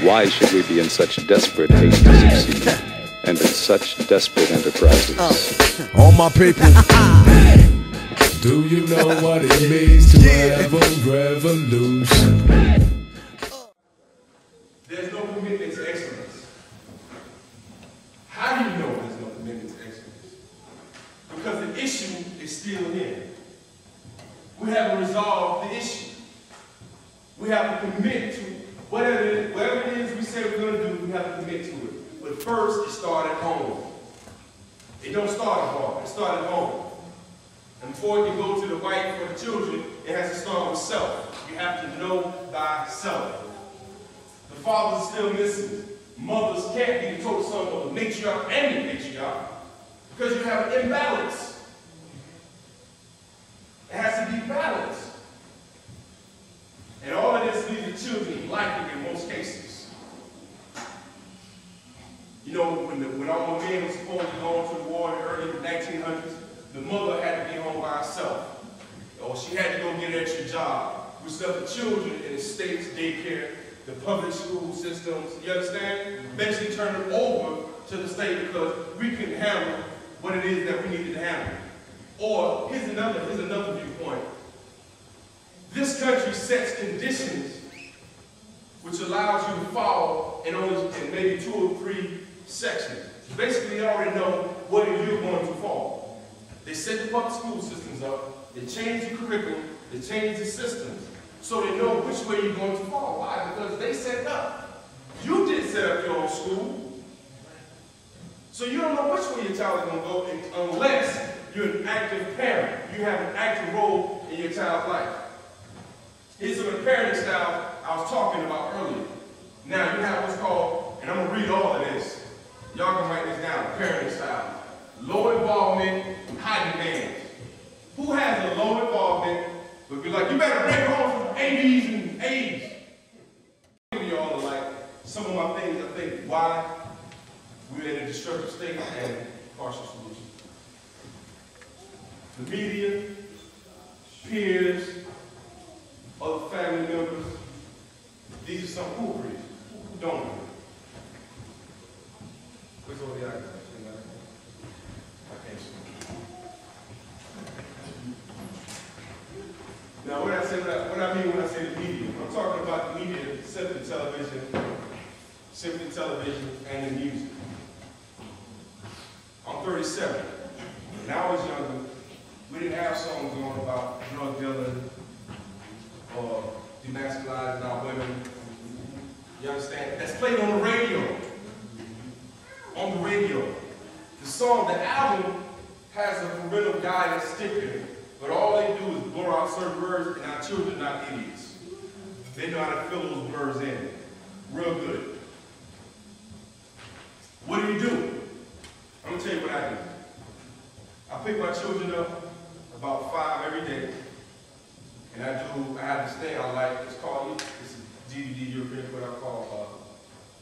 Why should we be in such desperate haste to succeed, and in such desperate enterprises? All my people, do you know what it means to have a revolution? There's no commitment to excellence. How do you know there's no commitment to excellence? Because the issue is still here. We haven't resolved the issue. We have to commit to whatever it is we say we're going to do, we have to commit to it. But first, it starts at home. It don't start abroad, it starts at home. And before it can go to the wife or the children, it has to start with self. You have to know thyself. The father's still missing. Mothers can't be the total sum of the matriarch and the patriarch because you have an imbalance. It has to be balanced. And all of this leaves the children lacking in most cases. You know, when all the men were supposed to go into the war in the early 1900s, the mother had to be home by herself. Or she had to go get an extra job. We left the children in the state's daycare, the public school systems, you understand? Eventually turn them over to the state because we couldn't handle what it is that we needed to handle. Or here's another viewpoint. This country sets conditions which allows you to fall in maybe 2 or 3 sections. Basically, they already know where you're going to fall. They set the public school systems up, they change the curriculum, they change the systems, so they know which way you're going to fall. Why? Because they set it up. You didn't set up your own school. So you don't know which way your child is going to go unless you're an active parent. You have an active role in your child's life. Here's some of the parenting styles I was talking about earlier. Now you have what's called, and I'm going to read all of this. Y'all can write this down, parenting style. Low involvement, high demands. Who has a low involvement, but be like, you better bring home some ABs and A's. I'll give you all like some of my things I think why we're in a destructive state and partial solution. The media, peers, other family members, these are some who agree, who don't agree. Where's all the actors? I can't see. Now, what I mean when I say the media, I'm talking about the media, simply television, and the music. I'm 37. When I was younger, we didn't have songs going about drug dealing or demasculizing our women. You understand? That's played on the radio. On the radio. The song, the album, has a parental guidance sticker, but all they do is blur out certain words, and our children are not idiots. They know how to fill those words in. Real good. What do you do? I'm going to tell you what I do. I pick my children up about 5 every day. And I have this thing I like, it's a DVD, European, what I call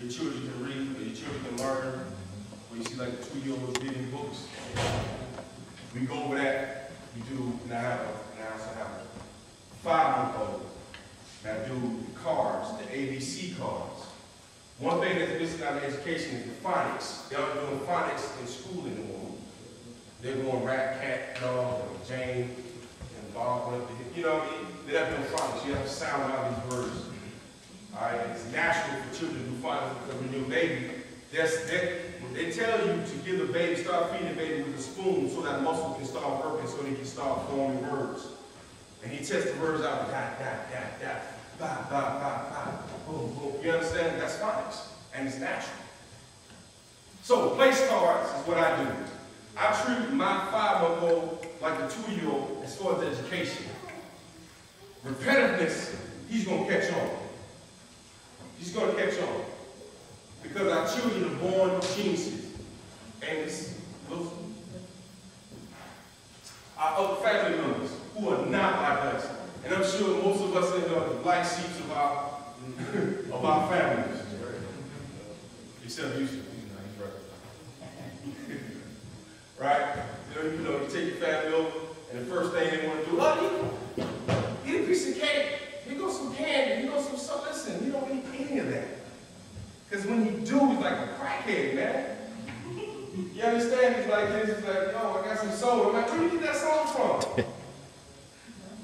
Your Children Can Read, or Your Children Can Learn, where you see like the 2-year-olds reading books. We go over that, we do, and I also have a 5-month-old, and I do the cards, the ABC cards. One thing that's missing out of education is the phonics. They aren't doing phonics in school anymore. They're going rat, cat, dog, and Jane, and Bob, you know what I mean? They're not doing phonics. You have to sound out these words. All right? It's natural for children to do phonics because when you're a baby, they tell you to give the baby, start feeding the baby with a spoon so that muscle can start working so they can start forming words. And he tests the words out, dot, dot, dot, dot, ba, ba, ba, ba, boom, boom. You understand? That's phonics. And it's natural. So place cards is what I do. I treat my 5-month-old like a 2-year-old as far as education. Repetitiveness, he's going to catch on. He's going to catch on. Because our children are born with geniuses. And it's our other family members who are not like us. And I'm sure most of us end up the black sheeps of our families. Except you. Right? You know, you take your family over, and the first thing they want to do, eat a piece of cake. Here goes some candy. Here goes some stuff. Listen, you don't eat any of that. like this, it's like, yo, I got some soda. I'm like, where you get that soda from?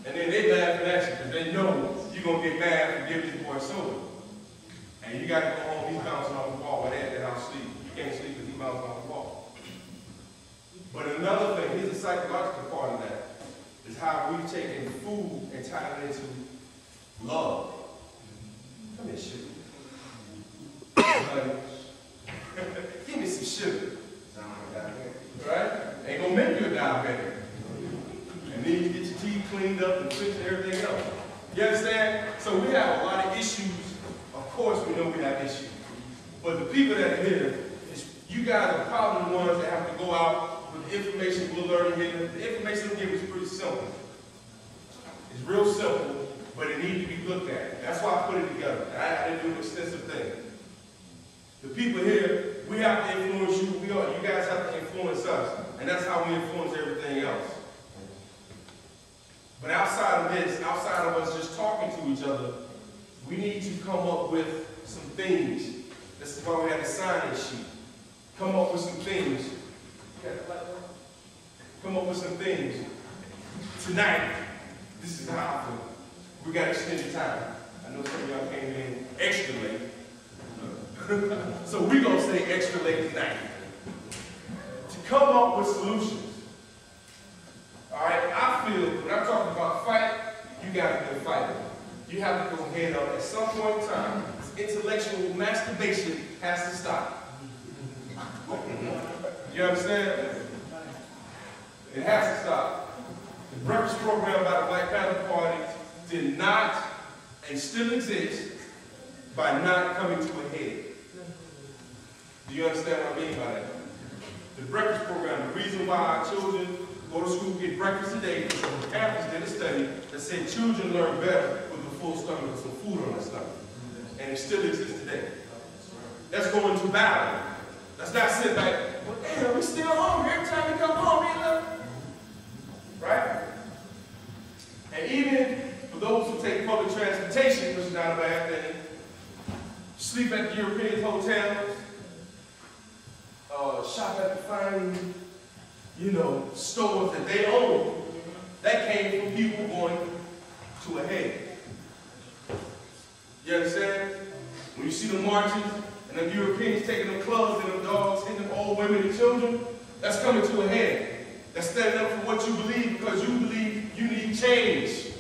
And then they laughing at you because they know you're going to get mad for giving this boy soda. And you got to go home, he's bouncing off the wall. When they're at the house sleep, you can't sleep because he's bouncing off the wall. But another thing, here's the psychological part of that, is how we've taken food and tied it into love. Come here, sugar. Honey. Give me some sugar. Right? Ain't gonna make you a diabetic. And then you get your teeth cleaned up and fixed and everything else. You understand? So we have a lot of issues. Of course we know we have issues. But the people that are here, you guys are probably the ones that have to go out with the information we're learning here. The information we give is pretty simple. It's real simple, but it needs to be looked at. That's why I put it together. I didn't do an extensive thing. The people here, we have to influence you. You guys have to influence us. And that's how we influence everything else. But outside of this, outside of us just talking to each other, we need to come up with some things. This is why we have the sign-in sheet. Come up with some things. Come up with some things. Tonight, this is how I feel. We got extended time. I know some of y'all came in extra late. So we're going to stay extra late tonight. To come up with solutions. All right, I feel when I'm talking about fight, you got to be a fighter. You have to go head up. At some point in time, intellectual masturbation has to stop. You understand? It has to stop. The breakfast program by the Black Panther Party did not and still exists by not coming to a head. Do you understand what I mean by that? The breakfast program, the reason why our children go to school, get breakfast today, because the parents did a study that said children learn better with a full stomach with some food on their stomach. And it still exists today. That's going to battle. That's not sitting back, well, damn, we're still hungry. Every time we come home, we love. Right? And even for those who take public transportation, which is not a bad thing, sleep at the European hotels, shop at the fine, stores that they own. That came from people going to a head. You understand? When you see the marches and the Europeans taking them clubs and them dogs, hitting them old women and children, that's coming to a head. That's standing up for what you believe because you believe you need change.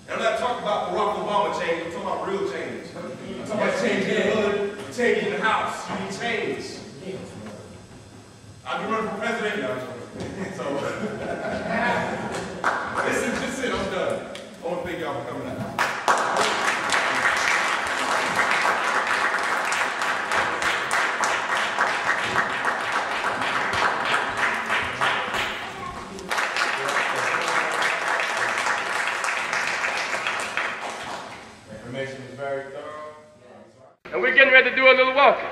And I'm not talking about Barack Obama change, I'm talking about real change. I'm talking about change in the hood, change in the house. You need change. I'll be running for president now. So, this is it, I'm done. I want to thank y'all for coming out. Information was very thorough. And we're getting ready to do a little welcome.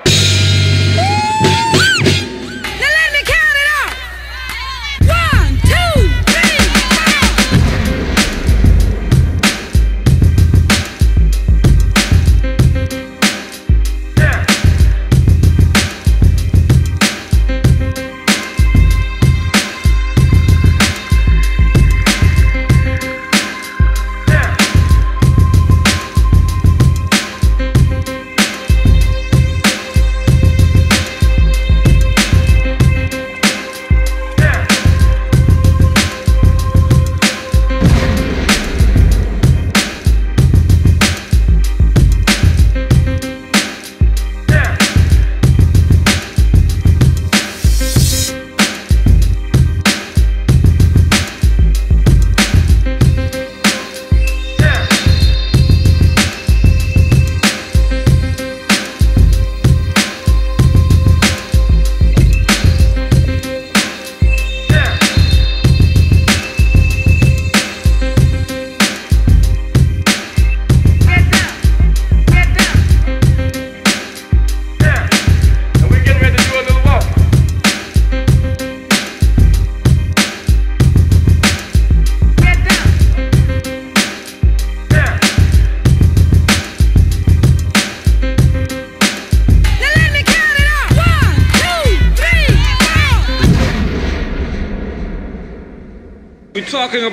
We're talking about